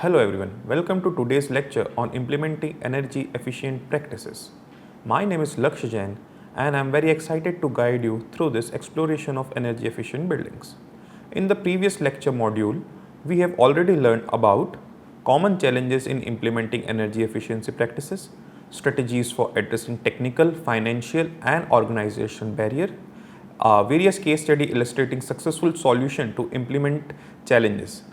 Hello everyone, welcome to today's lecture on implementing energy efficient practices. My name is Lakshya Jain and I am very excited to guide you through this exploration of energy efficient buildings. In the previous lecture module, we have already learned about common challenges in implementing energy efficiency practices, strategies for addressing technical, financial and organizational barrier, various case study illustrating successful solution to implement challenges.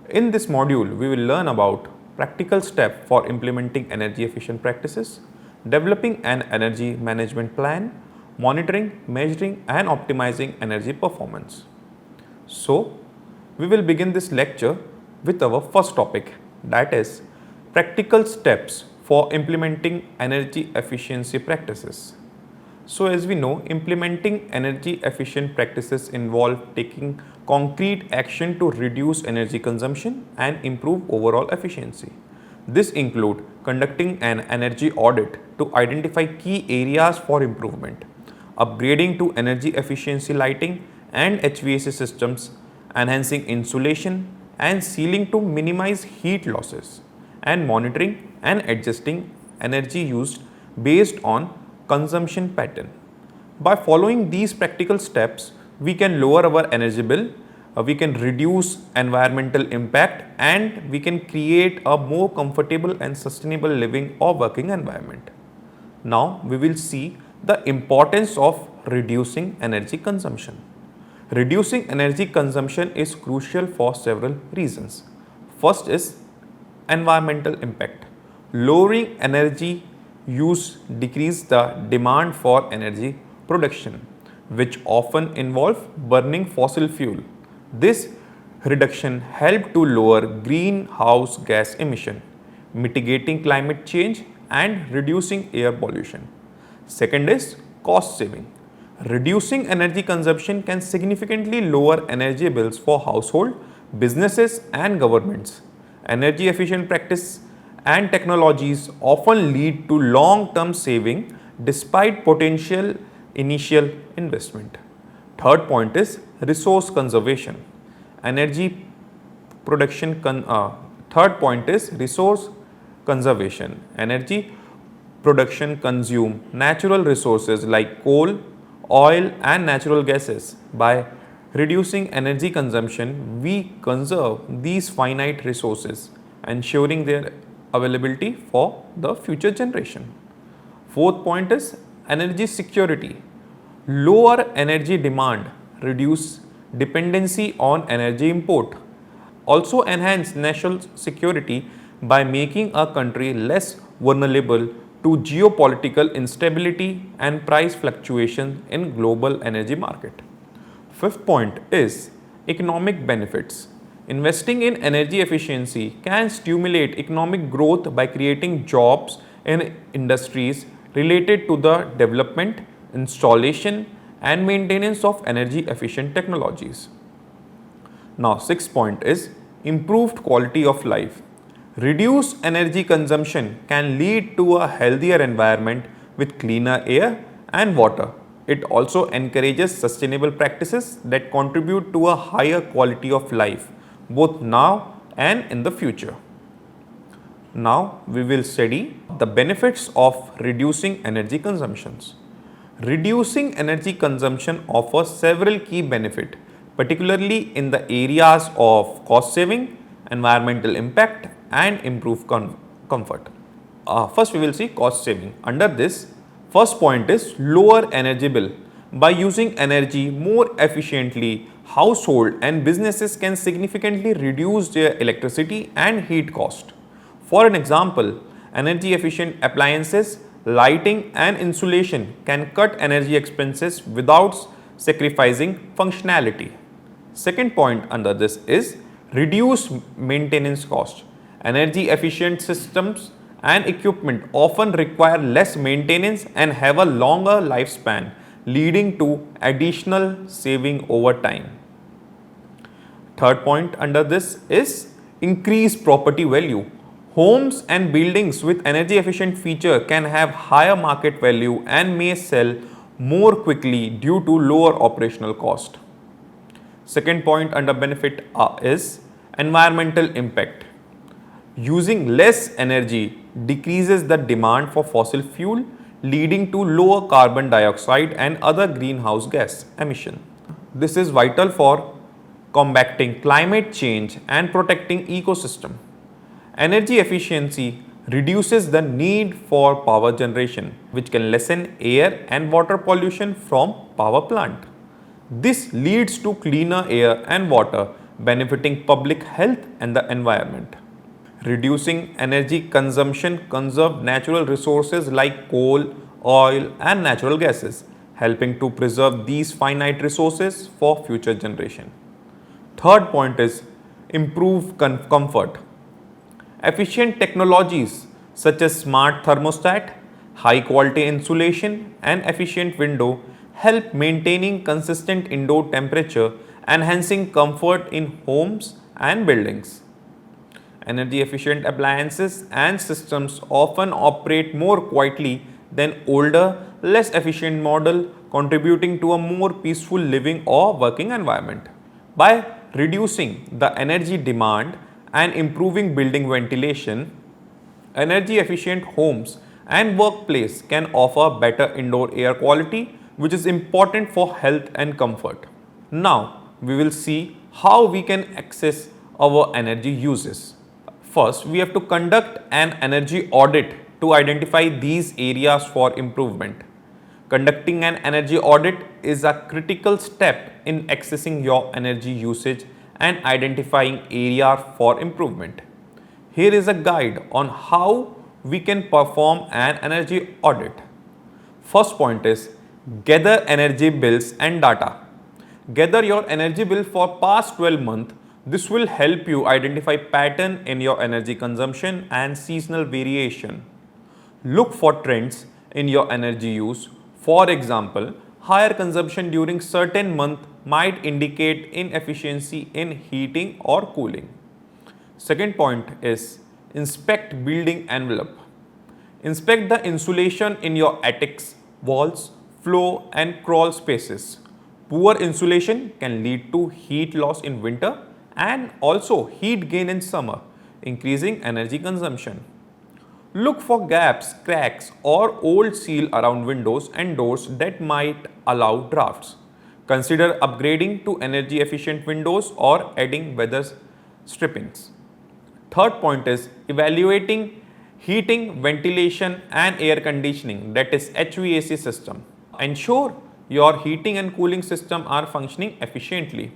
In this module, we will learn about practical steps for implementing energy efficient practices, developing an energy management plan, monitoring, measuring and optimizing energy performance. So, we will begin this lecture with our first topic, that is practical steps for implementing energy efficiency practices. So as we know, implementing energy efficient practices involve taking concrete action to reduce energy consumption and improve overall efficiency. This includes conducting an energy audit to identify key areas for improvement, upgrading to energy efficiency lighting and HVAC systems, enhancing insulation and sealing to minimize heat losses, and monitoring and adjusting energy used based on consumption pattern. By following these practical steps, we can lower our energy bill, we can reduce environmental impact and we can create a more comfortable and sustainable living or working environment. Now we will see the importance of reducing energy consumption. Reducing energy consumption is crucial for several reasons. First is environmental impact. Lowering energy use decrease the demand for energy production, which often involve burning fossil fuel. This reduction help to lower greenhouse gas emission, mitigating climate change and reducing air pollution. Second is cost saving. Reducing energy consumption can significantly lower energy bills for household, businesses and governments. Energy efficient practice and technologies often lead to long-term saving despite potential initial investment. Third point is resource conservation. Energy production Third point is resource conservation. Energy production consume natural resources like coal, oil and natural gases. By reducing energy consumption, we conserve these finite resources, ensuring their availability for the future generation. Fourth point is energy security. Lower energy demand reduce dependency on energy import. Also enhance national security by making a country less vulnerable to geopolitical instability and price fluctuation in global energy market. Fifth point is economic benefits. Investing in energy efficiency can stimulate economic growth by creating jobs in industries related to the development, installation and maintenance of energy efficient technologies. Now, sixth point is improved quality of life. Reduced energy consumption can lead to a healthier environment with cleaner air and water. It also encourages sustainable practices that contribute to a higher quality of life, both now and in the future. Now we will study the benefits of reducing energy consumptions. Reducing energy consumption offers several key benefits, particularly in the areas of cost saving, environmental impact and improved comfort. First we will see cost saving. Under this, first point is lower energy bill. By using energy more efficiently, household and businesses can significantly reduce their electricity and heat cost. For an example, energy efficient appliances, lighting and insulation can cut energy expenses without sacrificing functionality. Second point under this is reduce maintenance cost. Energy efficient systems and equipment often require less maintenance and have a longer lifespan, leading to additional saving over time. Third point under this is increase property value. Homes and buildings with energy efficient feature can have higher market value and may sell more quickly due to lower operational cost. Second point under benefit is environmental impact. Using less energy decreases the demand for fossil fuel, leading to lower carbon dioxide and other greenhouse gas emission. This is vital for combating climate change and protecting ecosystem. Energy efficiency reduces the need for power generation, which can lessen air and water pollution from power plant. This leads to cleaner air and water, benefiting public health and the environment. Reducing energy consumption conserves natural resources like coal, oil, and natural gases, helping to preserve these finite resources for future generation. Third point is improve comfort. Efficient technologies such as smart thermostat, high quality insulation and efficient window help maintaining consistent indoor temperature, enhancing comfort in homes and buildings. Energy efficient appliances and systems often operate more quietly than older, less efficient model, contributing to a more peaceful living or working environment. By reducing the energy demand and improving building ventilation, energy efficient homes and workplace can offer better indoor air quality, which is important for health and comfort. Now, we will see how we can access our energy uses. First, we have to conduct an energy audit to identify these areas for improvement. Conducting an energy audit is a critical step in accessing your energy usage and identifying areas for improvement. Here is a guide on how we can perform an energy audit. First point is gather energy bills and data. Gather your energy bill for past 12 months. This will help you identify pattern in your energy consumption and seasonal variation. Look for trends in your energy use. For example, higher consumption during certain month might indicate inefficiency in heating or cooling. Second point is inspect building envelope. Inspect the insulation in your attics, walls, floor and crawl spaces. Poor insulation can lead to heat loss in winter and also heat gain in summer, increasing energy consumption. Look for gaps, cracks or old seal around windows and doors that might allow drafts. Consider upgrading to energy efficient windows or adding weather strippings. Third point is evaluating heating, ventilation and air conditioning, that is HVAC system. Ensure your heating and cooling system are functioning efficiently.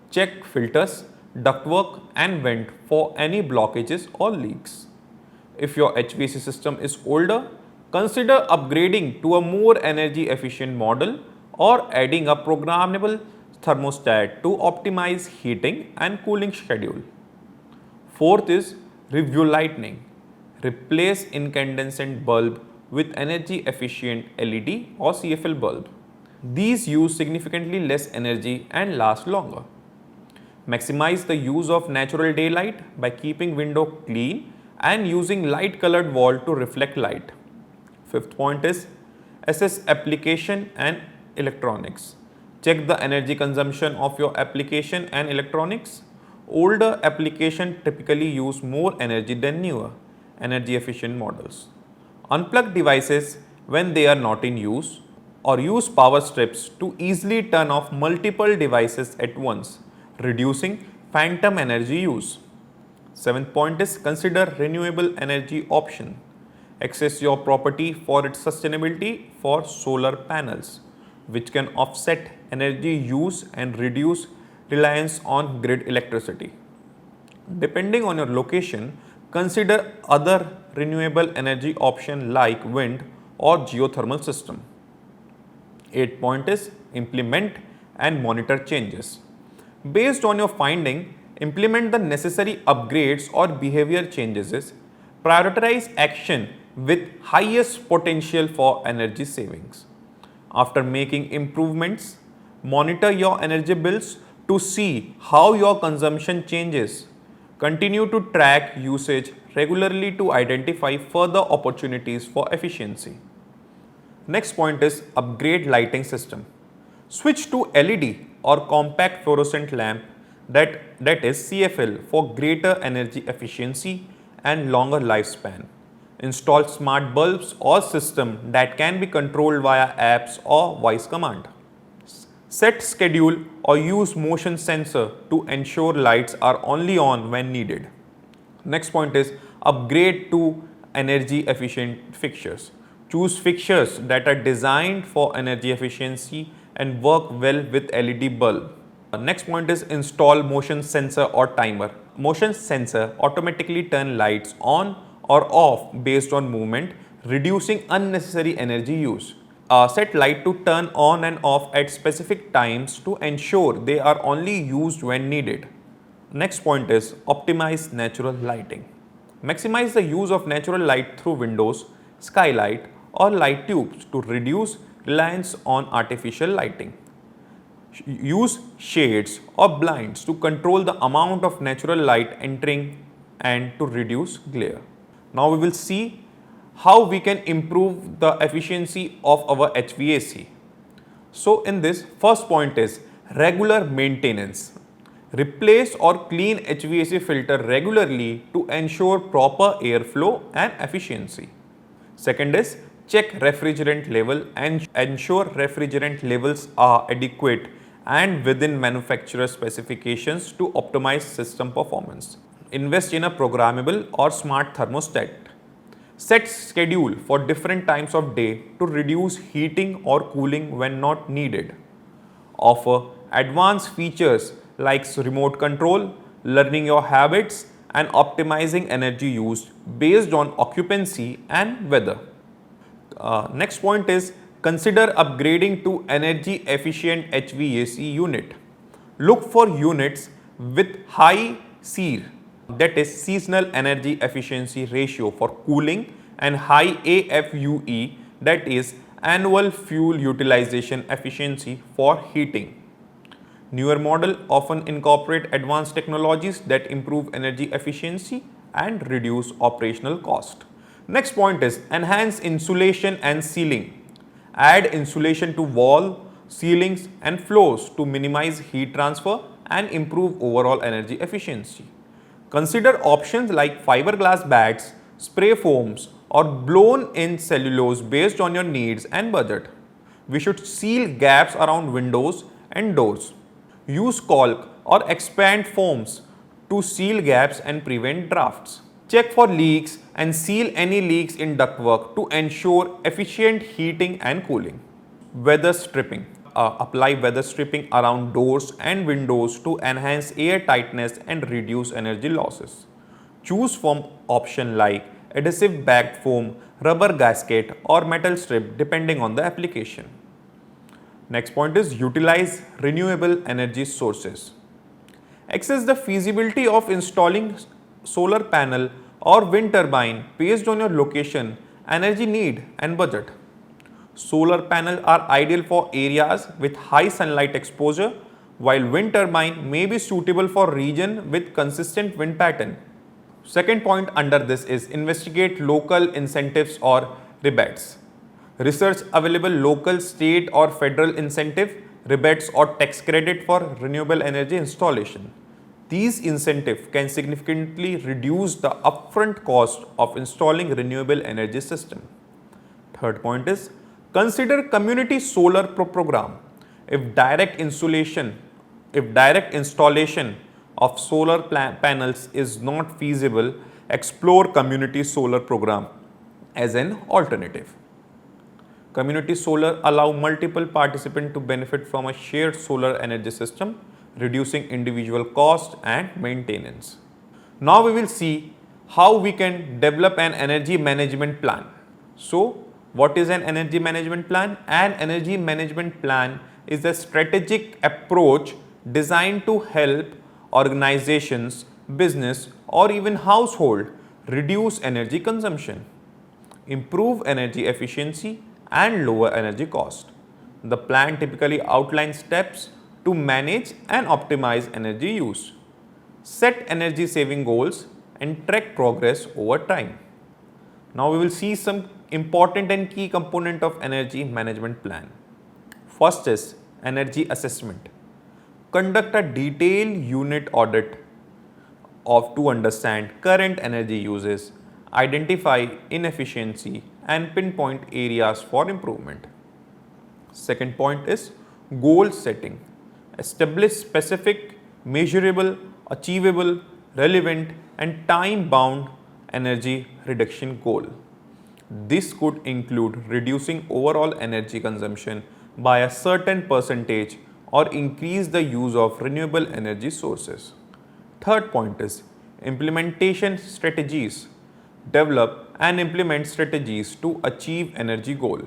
Check filters, ductwork and vent for any blockages or leaks. If your HVAC system is older, consider upgrading to a more energy efficient model or adding a programmable thermostat to optimize heating and cooling schedule. Fourth is review lighting. Replace incandescent bulb with energy efficient LED or CFL bulb. These use significantly less energy and last longer. Maximize the use of natural daylight by keeping window clean and using light colored wall to reflect light. Fifth point is assess application and electronics. Check the energy consumption of your application and electronics. Older application typically use more energy than newer, energy efficient models. Unplug devices when they are not in use or use power strips to easily turn off multiple devices at once, reducing phantom energy use. Seventh point is consider renewable energy option. Access your property for its sustainability for solar panels, which can offset energy use and reduce reliance on grid electricity. Depending on your location, consider other renewable energy option like wind or geothermal system. Eighth point is implement and monitor changes. Based on your finding, implement the necessary upgrades or behavior changes. Prioritize action with highest potential for energy savings. After making improvements, monitor your energy bills to see how your consumption changes. Continue to track usage regularly to identify further opportunities for efficiency. Next point is upgrade lighting system. Switch to LED or compact fluorescent lamp that is CFL for greater energy efficiency and longer lifespan. Install smart bulbs or system that can be controlled via apps or voice command. Set schedule or use motion sensor to ensure lights are only on when needed. Next point is upgrade to energy efficient fixtures. Choose fixtures that are designed for energy efficiency and work well with LED bulb. Next point is install motion sensor or timer. Motion sensor automatically turn lights on or off based on movement, reducing unnecessary energy use. Set light to turn on and off at specific times to ensure they are only used when needed. Next point is optimize natural lighting. Maximize the use of natural light through windows, skylight or light tubes to reduce reliance on artificial lighting. Use shades or blinds to control the amount of natural light entering and to reduce glare. Now we will see how we can improve the efficiency of our HVAC. So in this, first point is regular maintenance. Replace or clean HVAC filter regularly to ensure proper airflow and efficiency. Second is check refrigerant level and ensure refrigerant levels are adequate and within manufacturer specifications to optimize system performance. Invest in a programmable or smart thermostat. Set schedule for different times of day to reduce heating or cooling when not needed. Offer advanced features like remote control, learning your habits and optimizing energy used based on occupancy and weather. Next point is consider upgrading to energy efficient HVAC unit. Look for units with high SEER, that is seasonal energy efficiency ratio for cooling, and high AFUE, that is annual fuel utilization efficiency for heating. Newer model often incorporate advanced technologies that improve energy efficiency and reduce operational cost. Next point is enhance insulation and ceiling. Add insulation to wall, ceilings and floors to minimize heat transfer and improve overall energy efficiency. Consider options like fiberglass bats, spray foams or blown-in cellulose based on your needs and budget. We should seal gaps around windows and doors. Use caulk or expand foams to seal gaps and prevent drafts. Check for leaks and seal any leaks in ductwork to ensure efficient heating and cooling. Weather stripping. Apply weather stripping around doors and windows to enhance air tightness and reduce energy losses. Choose foam option like adhesive bagged foam, rubber gasket or metal strip depending on the application. Next point is utilize renewable energy sources. Assess the feasibility of installing solar panel or wind turbine based on your location, energy need and budget. Solar panels are ideal for areas with high sunlight exposure, while wind turbine may be suitable for region with consistent wind pattern. Second point under this is investigate local incentives or rebates. Research available local, state or federal incentive, rebates or tax credit for renewable energy installation. These incentives can significantly reduce the upfront cost of installing renewable energy system. Third point is consider community solar program. If direct installation of solar panels is not feasible, explore community solar program as an alternative. Community solar allow multiple participants to benefit from a shared solar energy system, reducing individual cost and maintenance. Now we will see how we can develop an energy management plan. So, what is an energy management plan? An energy management plan is a strategic approach designed to help organizations, business or even household reduce energy consumption, improve energy efficiency and lower energy cost. The plan typically outlines steps to manage and optimize energy use, set energy saving goals and track progress over time. Now we will see some important and key component of energy management plan. First is energy assessment. Conduct a detailed unit audit of to understand current energy uses, identify inefficiency and pinpoint areas for improvement. Second point is goal setting. Establish specific, measurable, achievable, relevant and time bound energy reduction goal. This could include reducing overall energy consumption by a certain percentage or increase the use of renewable energy sources. Third point is implementation strategies. Develop and implement strategies to achieve energy goal.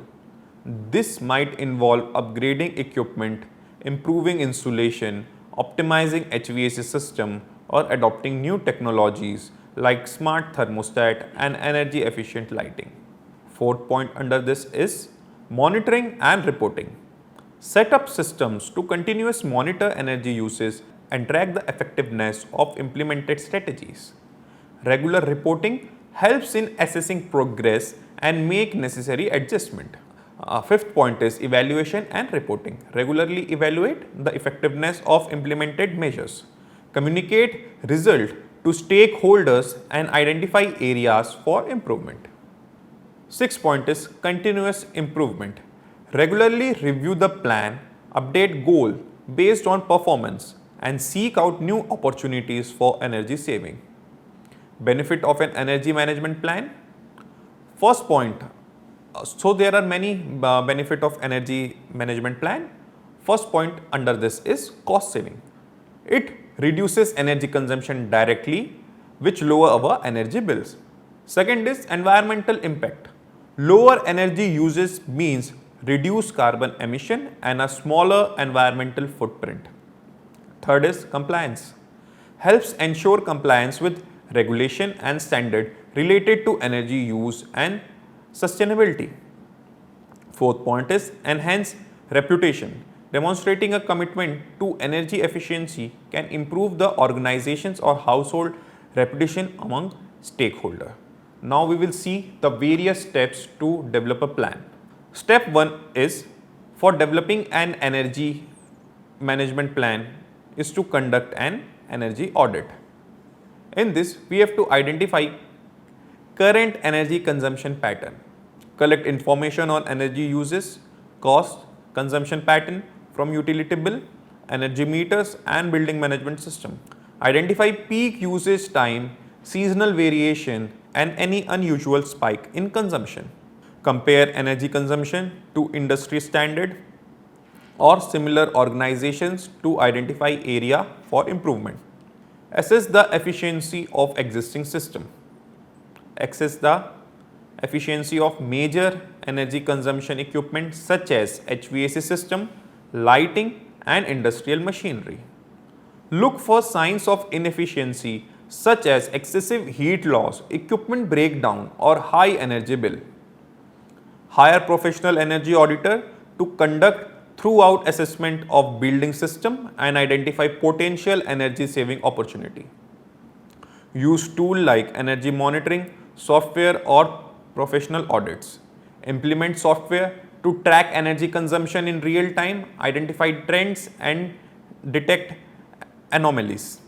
This might involve upgrading equipment, improving insulation, optimizing HVAC system or adopting new technologies like smart thermostat and energy efficient lighting. Fourth point under this is monitoring and reporting. Set up systems to continuously monitor energy uses and track the effectiveness of implemented strategies. Regular reporting helps in assessing progress and make necessary adjustment. Fifth point is evaluation and reporting. Regularly evaluate the effectiveness of implemented measures. Communicate result to stakeholders and identify areas for improvement. Sixth point is continuous improvement. Regularly review the plan, update goal based on performance and seek out new opportunities for energy saving. Benefit of an energy management plan. First point, so there are many benefit of energy management plan. First point under this is cost saving. It reduces energy consumption directly, which lower our energy bills. Second is environmental impact. Lower energy uses means reduced carbon emission and a smaller environmental footprint. Third is compliance. Helps ensure compliance with regulation and standard related to energy use and sustainability. Fourth point is enhance reputation. Demonstrating a commitment to energy efficiency can improve the organization's or household reputation among stakeholders. Now we will see the various steps to develop a plan. Step 1 is for developing an energy management plan is to conduct an energy audit. In this, we have to identify current energy consumption pattern, collect information on energy uses, cost, consumption pattern from utility bill, energy meters and building management system. Identify peak usage time, seasonal variation and any unusual spike in consumption. Compare energy consumption to industry standard or similar organizations to identify area for improvement. Assess the efficiency of existing system. Assess the efficiency of major energy consumption equipment such as HVAC system, lighting and industrial machinery. Look for signs of inefficiency such as excessive heat loss, equipment breakdown or high energy bill. Hire professional energy auditor to conduct throughout assessment of building system and identify potential energy saving opportunity. Use tool like energy monitoring software or professional audits. Implement software to track energy consumption in real time, identify trends and detect anomalies.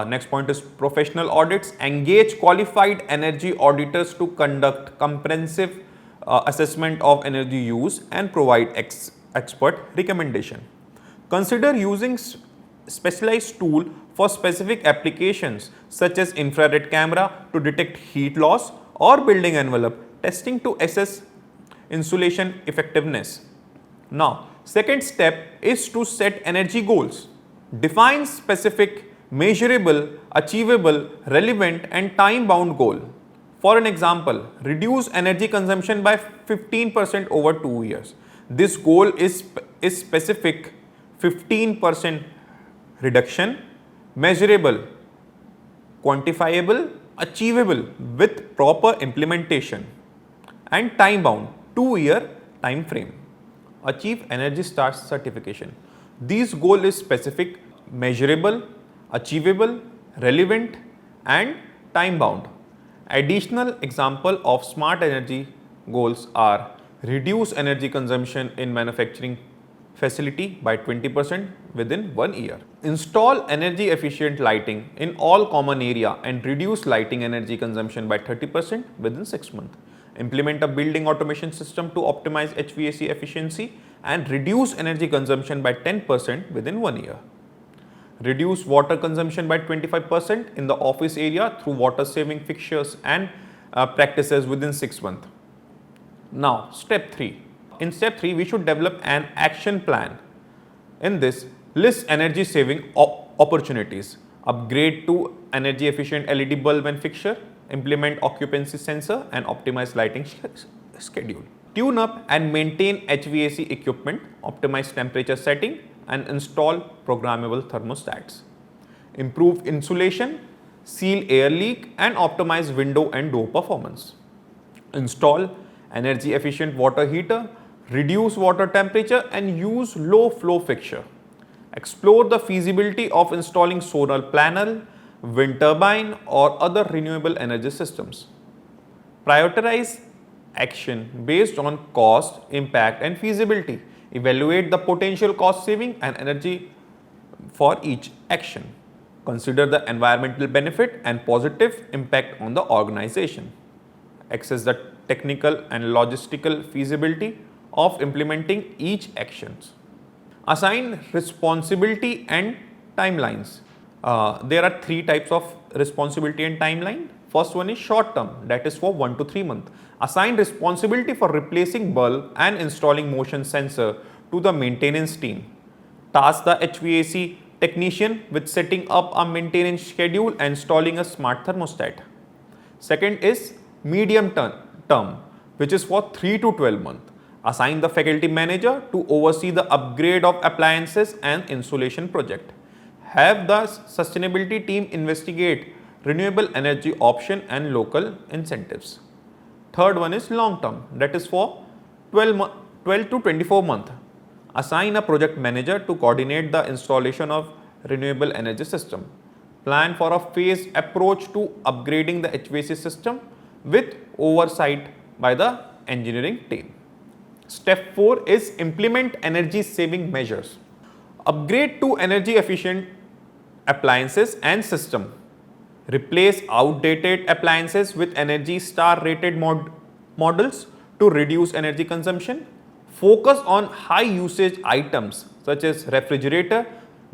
Next point is professional audits. Engage qualified energy auditors to conduct comprehensive assessment of energy use and provide expert recommendation. Consider using specialized tool for specific applications such as infrared camera to detect heat loss or building envelope testing to assess insulation effectiveness. Now, second step is to set energy goals. Define specific, measurable, achievable, relevant and time-bound goal. For an example, reduce energy consumption by 15% over 2 years. This goal is specific 15% reduction, measurable, quantifiable, achievable with proper implementation and time-bound 2-year time frame. Achieve Energy Star certification. These goal is specific, measurable, achievable, relevant and time-bound. Additional example of smart energy goals are reduce energy consumption in manufacturing facility by 20% within 1 year. Install energy efficient lighting in all common area and reduce lighting energy consumption by 30% within 6 months. Implement a building automation system to optimize HVAC efficiency and reduce energy consumption by 10% within 1 year. Reduce water consumption by 25% in the office area through water saving fixtures and practices within 6 months. Now, step 3. In step 3, we should develop an action plan. In this, list energy saving opportunities, upgrade to energy efficient LED bulb and fixture, implement occupancy sensor and optimize lighting schedule. Tune up and maintain HVAC equipment, optimize temperature setting and install programmable thermostats. Improve insulation, seal air leak and optimize window and door performance. Install energy efficient water heater, reduce water temperature and use low flow fixture. Explore the feasibility of installing solar panel, wind turbine or other renewable energy systems. Prioritize action based on cost, impact and feasibility. Evaluate the potential cost saving and energy for each action. Consider the environmental benefit and positive impact on the organization. Assess the technical and logistical feasibility of implementing each actions. Assign responsibility and timelines. There are 3 types of responsibility and timeline. First one is short term, that is for 1 to 3 months. Assign responsibility for replacing bulb and installing motion sensor to the maintenance team. Task the HVAC technician with setting up a maintenance schedule and installing a smart thermostat. Second is medium term, which is for 3 to 12 months. Assign the faculty manager to oversee the upgrade of appliances and insulation project. Have the sustainability team investigate renewable energy option and local incentives. Third one is long term, that is for 12 to 24 months. Assign a project manager to coordinate the installation of renewable energy system. Plan for a phased approach to upgrading the HVAC system with oversight by the engineering team. Step 4 is implement energy saving measures. Upgrade to energy efficient appliances and system. Replace outdated appliances with Energy Star rated models to reduce energy consumption. Focus on high usage items such as refrigerator,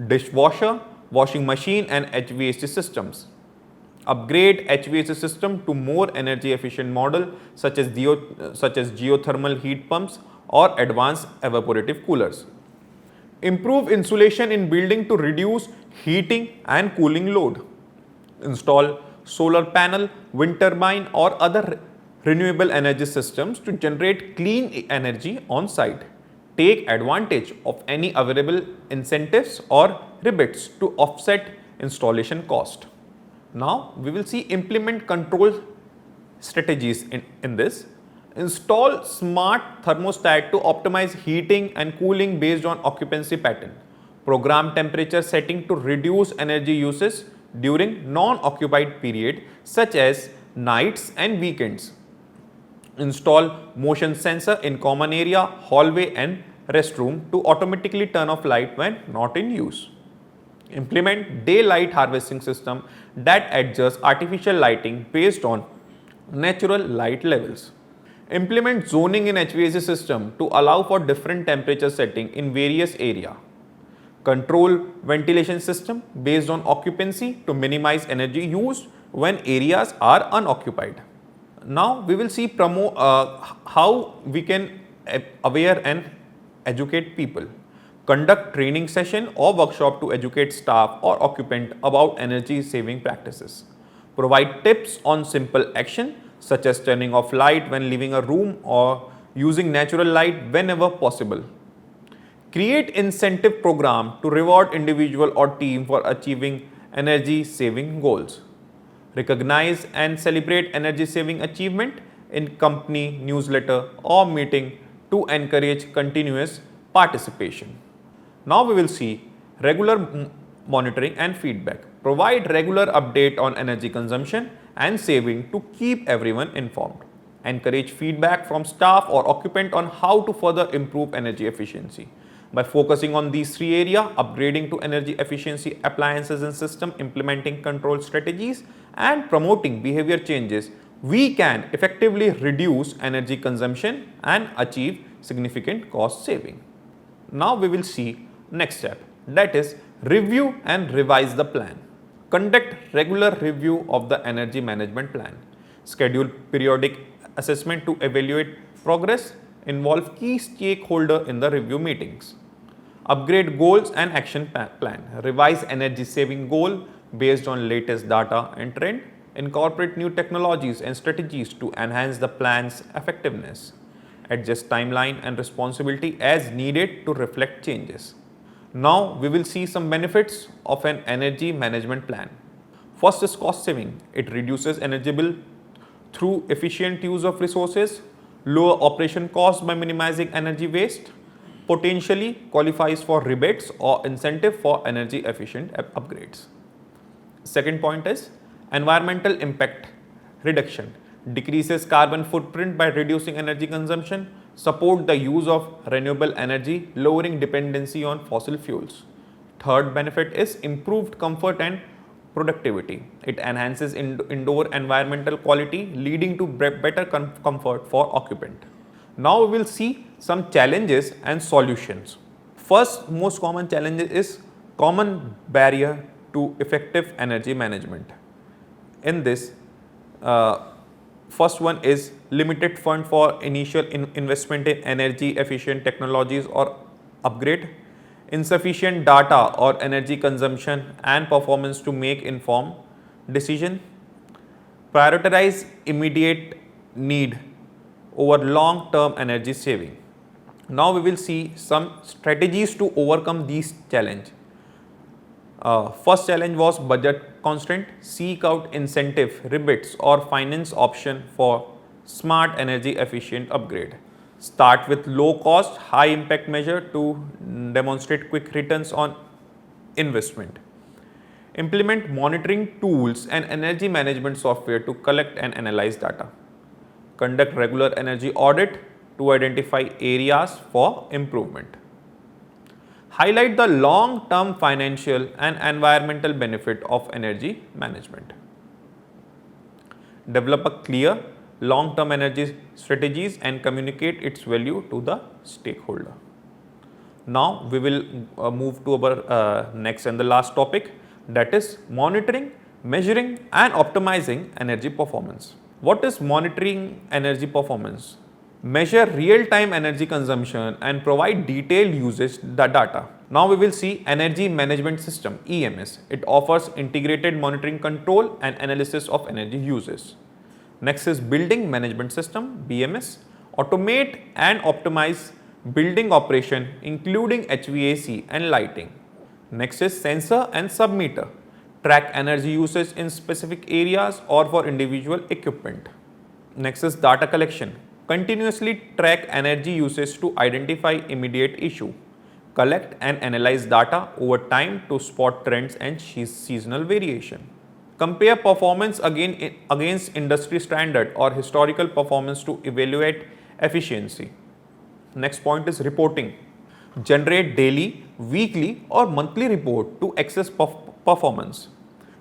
dishwasher, washing machine and HVAC systems. Upgrade HVAC system to more energy efficient model such as geothermal heat pumps or advanced evaporative coolers. Improve insulation in building to reduce heating and cooling load. Install solar panel, wind turbine or other renewable energy systems to generate clean energy on site. Take advantage of any available incentives or rebates to offset installation cost. Now we will see implement control strategies in this. Install smart thermostat to optimize heating and cooling based on occupancy pattern. Program temperature setting to reduce energy usage during non-occupied period such as nights and weekends. Install motion sensor in common area, hallway and restroom to automatically turn off light when not in use. Implement daylight harvesting system that adjusts artificial lighting based on natural light levels. Implement zoning in HVAC system to allow for different temperature setting in various area. Control ventilation system based on occupancy to minimize energy used when areas are unoccupied. Now we will see how we can aware and educate people. Conduct training session or workshop to educate staff or occupant about energy saving practices. Provide tips on simple action such as turning off light when leaving a room or using natural light whenever possible. Create incentive program to reward individual or team for achieving energy saving goals. Recognize and celebrate energy saving achievement in company newsletter or meeting to encourage continuous participation. Now we will see regular monitoring and feedback. Provide regular update on energy consumption and saving to keep everyone informed. Encourage feedback from staff or occupant on how to further improve energy efficiency. By focusing on these three areas, upgrading to energy efficiency appliances and system, implementing control strategies and promoting behavior changes, we can effectively reduce energy consumption and achieve significant cost saving. Now we will see next step, that is review and revise the plan. Conduct regular review of the energy management plan. Schedule periodic assessment to evaluate progress. Involve key stakeholder in the review meetings. Upgrade goals and action plan. Revise energy saving goal based on latest data and trend. Incorporate new technologies and strategies to enhance the plan's effectiveness. Adjust timeline and responsibility as needed to reflect changes. Now we will see some benefits of an energy management plan. First is cost saving. It reduces energy bill through efficient use of resources, lower operation costs by minimizing energy waste, potentially qualifies for rebates or incentive for energy efficient upgrades. Second point is environmental impact reduction. Decreases carbon footprint by reducing energy consumption, support the use of renewable energy, lowering dependency on fossil fuels. Third benefit is improved comfort and productivity. It enhances indoor environmental quality, leading to better comfort for occupant. Now we will see some challenges and solutions. First most common challenge is common barrier to effective energy management. In this, first one is limited fund for initial investment in energy efficient technologies or upgrade, insufficient data or energy consumption and performance to make informed decision, prioritize immediate need over long term energy saving. Now we will see some strategies to overcome these challenges. First challenge was budget constraint. Seek out incentive, rebates or finance option for smart energy efficient upgrade. Start with low cost, high impact measure to demonstrate quick returns on investment. Implement monitoring tools and energy management software to collect and analyze data. Conduct regular energy audit to identify areas for improvement. Highlight the long-term financial and environmental benefit of energy management. Develop a clear long-term energy strategies and communicate its value to the stakeholder. Now we will move to our next and the last topic, that is monitoring, measuring and optimizing energy performance. What is monitoring energy performance? Measure real-time energy consumption and provide detailed usage data. Now we will see energy management system, EMS. It offers integrated monitoring, control and analysis of energy uses. Next is building management system, BMS. Automate and optimize building operation including HVAC and lighting. Next is sensor and submeter. Track energy usage in specific areas or for individual equipment. Next is data collection. Continuously track energy usage to identify immediate issue. Collect and analyze data over time to spot trends and seasonal variation. Compare performance against industry standard or historical performance to evaluate efficiency. Next point is reporting. Generate daily, weekly or monthly report to assess performance.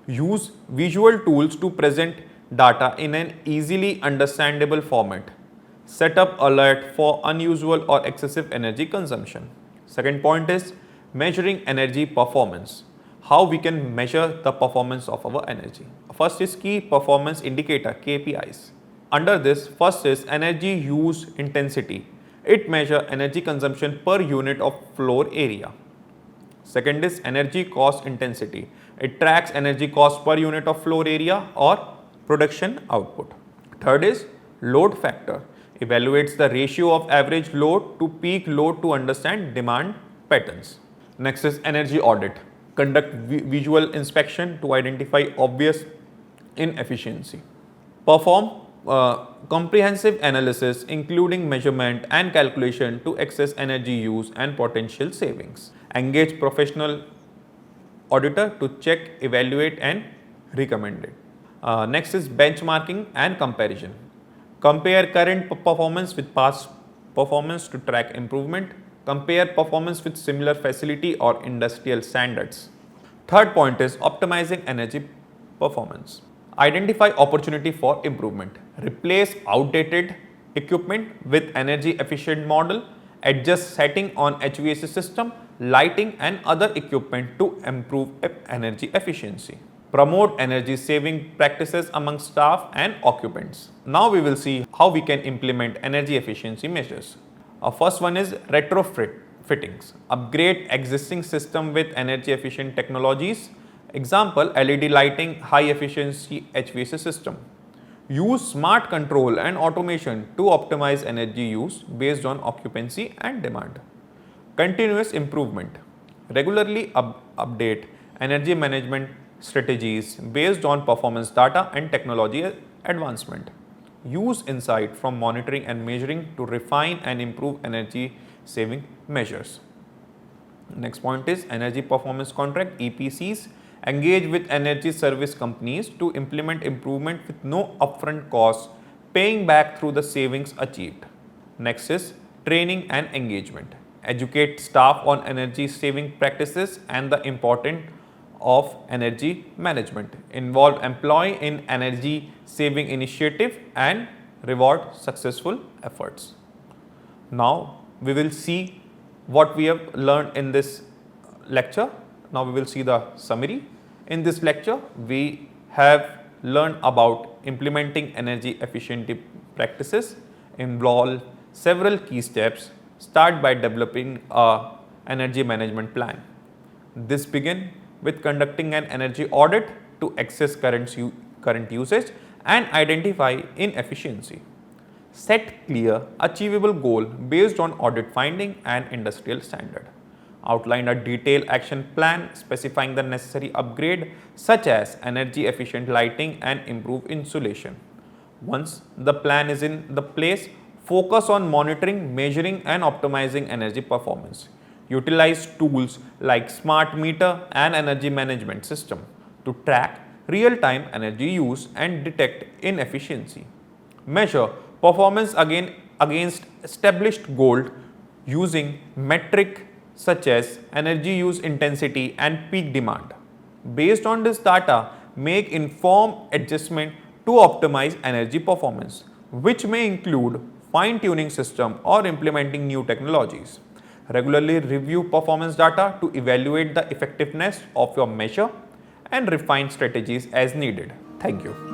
Use visual tools to present data in an easily understandable format. Set up alert for unusual or excessive energy consumption. Second point is measuring energy performance. How we can measure the performance of our energy. First is key performance indicator, KPIs. Under this, first is energy use intensity. It measures energy consumption per unit of floor area. Second is energy cost intensity. It tracks energy cost per unit of floor area or production output. Third is load factor. Evaluates the ratio of average load to peak load to understand demand patterns. Next is energy audit. Conduct visual inspection to identify obvious inefficiency. Perform comprehensive analysis including measurement and calculation to assess energy use and potential savings. Engage professional auditor to check, evaluate and recommend it. Next is benchmarking and comparison. Compare current performance with past performance to track improvement. Compare performance with similar facility or industrial standards. Third point is optimizing energy performance. Identify opportunity for improvement. Replace outdated equipment with energy efficient model. Adjust setting on HVAC system, lighting and other equipment to improve energy efficiency. Promote energy saving practices among staff and occupants. Now we will see how we can implement energy efficiency measures. Our first one is retrofittings. Upgrade existing system with energy efficient technologies. Example, LED lighting, high efficiency HVAC system. Use smart control and automation to optimize energy use based on occupancy and demand. Continuous improvement. Regularly update energy management strategies based on performance data and technology advancement. Use insight from monitoring and measuring to refine and improve energy saving measures. Next point is energy performance contract EPCs. Engage with energy service companies to implement improvement with no upfront costs, paying back through the savings achieved. Next is training and engagement. Educate staff on energy saving practices and the importance of energy management. Involve employee in energy saving initiative and reward successful efforts. Now we will see what we have learned in this lecture. Now we will see the summary. In this lecture, we have learned about implementing energy efficiency practices, involve several key steps. Start by developing a energy management plan. This begin with conducting an energy audit to assess current usage and identify inefficiency. Set clear, achievable goal based on audit finding and industrial standard. Outline a detailed action plan specifying the necessary upgrade such as energy efficient lighting and improved insulation. Once the plan is in the place, focus on monitoring, measuring and optimizing energy performance. Utilize tools like smart meter and energy management system to track real-time energy use and detect inefficiency. Measure performance against established goals using metric such as energy use intensity and peak demand. Based on this data, make informed adjustment to optimize energy performance, which may include fine-tuning system or implementing new technologies. Regularly review performance data to evaluate the effectiveness of your measure and refine strategies as needed. Thank you.